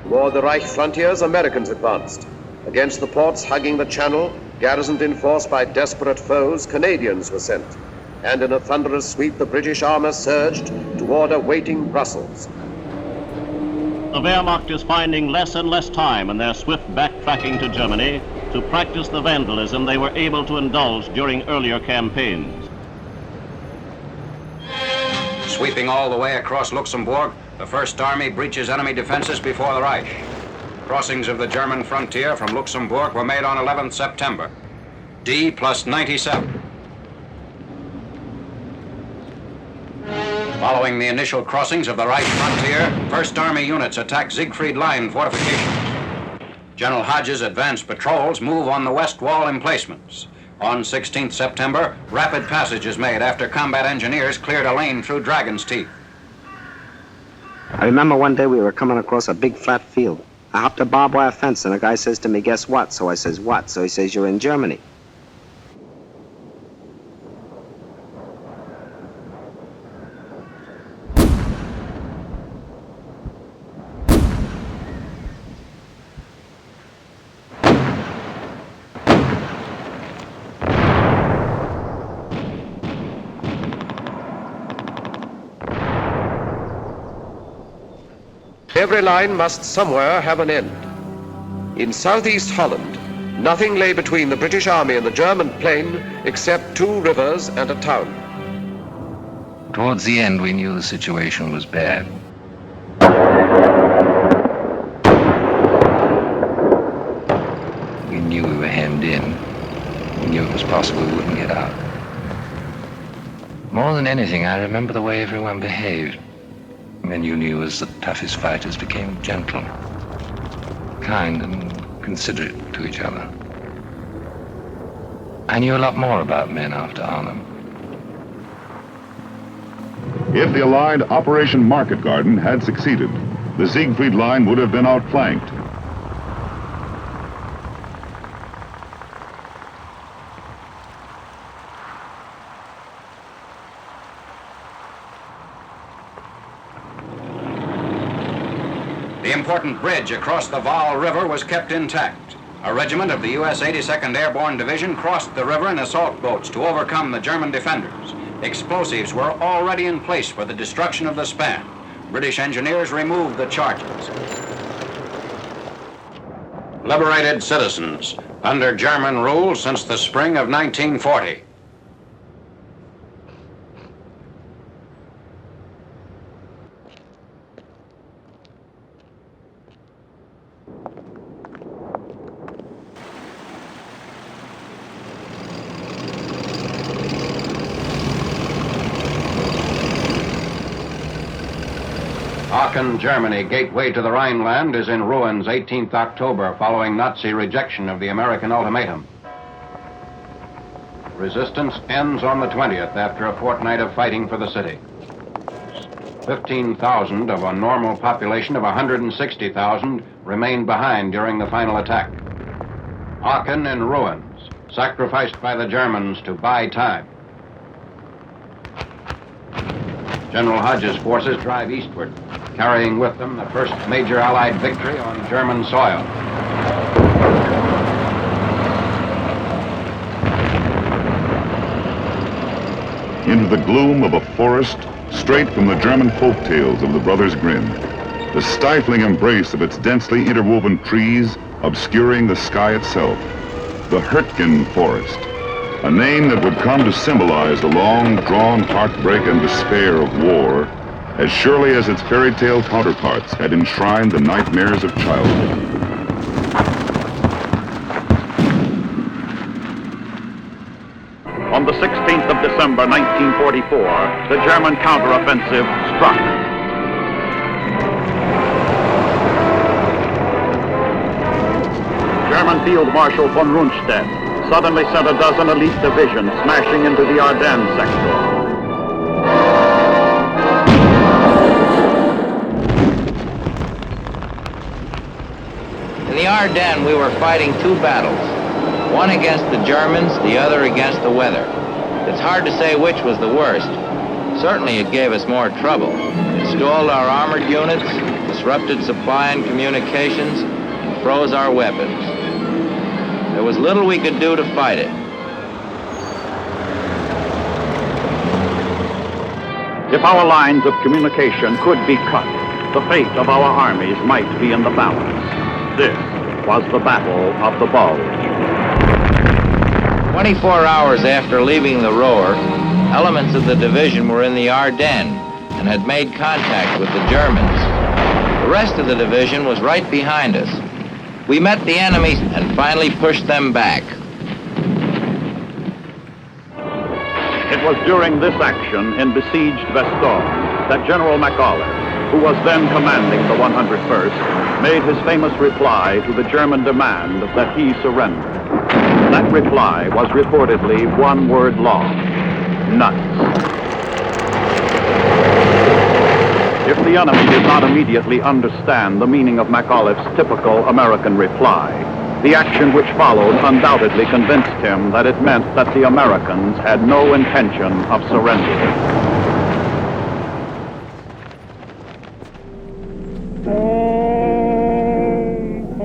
Toward the Reich frontiers, Americans advanced. Against the ports hugging the channel, garrisoned in force by desperate foes, Canadians were sent. And in a thunderous sweep, the British armor surged toward awaiting Brussels. The Wehrmacht is finding less and less time in their swift backtracking to Germany to practice the vandalism they were able to indulge during earlier campaigns. Sweeping all the way across Luxembourg, the First Army breaches enemy defenses before the Reich. Crossings of the German frontier from Luxembourg were made on 11th September. D plus 97. Following the initial crossings of the Reich frontier, First Army units attack Siegfried Line fortifications. General Hodges' advanced patrols move on the West Wall emplacements. On 16th September, rapid passage is made after combat engineers cleared a lane through Dragon's Teeth. I remember one day we were coming across a big flat field. I hopped a barbed wire fence and a guy says to me, "Guess what?" So I says, "What?" So he says, "You're in Germany." Every line must somewhere have an end. In southeast Holland, nothing lay between the British Army and the German plain except 2 rivers and a town. Towards the end, we knew the situation was bad. We knew we were hemmed in. We knew it was possible we wouldn't get out. More than anything, I remember the way everyone behaved. Men you knew as the toughest fighters became gentle, kind and considerate to each other. I knew a lot more about men after Arnhem. If the Allied Operation Market Garden had succeeded, the Siegfried Line would have been outflanked. The important bridge across the Waal River was kept intact. A regiment of the U.S. 82nd Airborne Division crossed the river in assault boats to overcome the German defenders. Explosives were already in place for the destruction of the span. British engineers removed the charges. Liberated citizens under German rule since the spring of 1940. Aachen, Germany, gateway to the Rhineland, is in ruins 18th October following Nazi rejection of the American ultimatum. Resistance ends on the 20th after a fortnight of fighting for the city. 15,000 of a normal population of 160,000 remained behind during the final attack. Aachen in ruins, sacrificed by the Germans to buy time. General Hodges' forces drive eastward, carrying with them the first major Allied victory on German soil. Into the gloom of a forest, straight from the German folk tales of the Brothers Grimm, the stifling embrace of its densely interwoven trees obscuring the sky itself, the Hurtgen forest, a name that would come to symbolize the long-drawn heartbreak and despair of war, as surely as its fairy tale counterparts had enshrined the nightmares of childhood. On the 16th of December 1944, the German counteroffensive struck. German Field Marshal von Rundstedt suddenly sent a dozen elite divisions smashing into the Ardennes sector. In the Ardennes, we were fighting 2 battles, one against the Germans, the other against the weather. It's hard to say which was the worst. Certainly it gave us more trouble. It stalled our armored units, disrupted supply and communications, and froze our weapons. There was little we could do to fight it. If our lines of communication could be cut, the fate of our armies might be in the balance. This was the Battle of the Bulge. 24 hours after leaving the Ruhr, elements of the division were in the Ardennes and had made contact with the Germans. The rest of the division was right behind us. We met the enemy and finally pushed them back. It was during this action in besieged Vestal that General MacAuliffe, who was then commanding the 101st, made his famous reply to the German demand that he surrender. That reply was reportedly one word long: nuts. If the enemy did not immediately understand the meaning of MacAuliffe's typical American reply, the action which followed undoubtedly convinced him that it meant that the Americans had no intention of surrendering.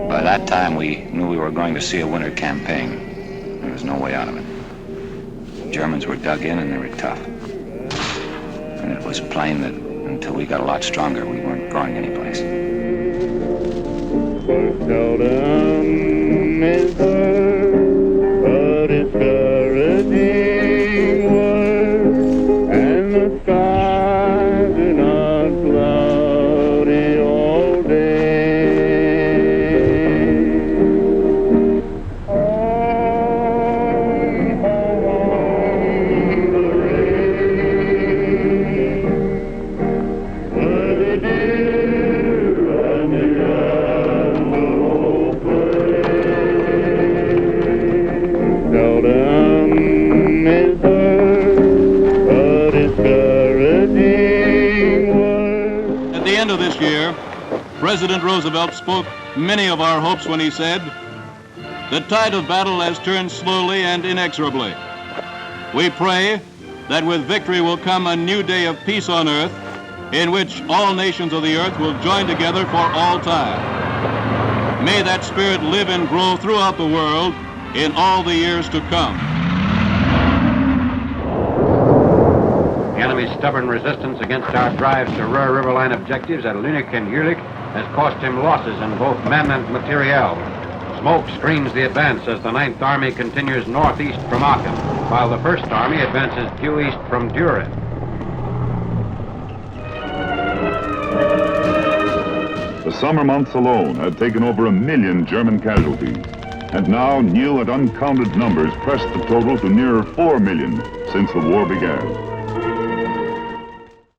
By that time, we knew we were going to see a winter campaign. There was no way out of it. The Germans were dug in and they were tough. And it was plain that until we got a lot stronger, we weren't going anyplace. Seldom is heard a discouraging word, and the skies are not cloudy all day. On the rain, where the deer and the antelope seldom is heard a discouraging word. At the end of this year, President Roosevelt spoke many of our hopes when he said, "The tide of battle has turned slowly and inexorably. We pray that with victory will come a new day of peace on earth, in which all nations of the earth will join together for all time. May that spirit live and grow throughout the world in all the years to come." The enemy's stubborn resistance against our drives to Ruhr River line objectives at Lüneck and Jülich has cost him losses in both men and materiel. Smoke screens the advance as the 9th Army continues northeast from Aachen, while the 1st Army advances due east from Düren. The summer months alone had taken over 1 million German casualties, and now new and uncounted numbers pressed the total to nearer 4 million since the war began.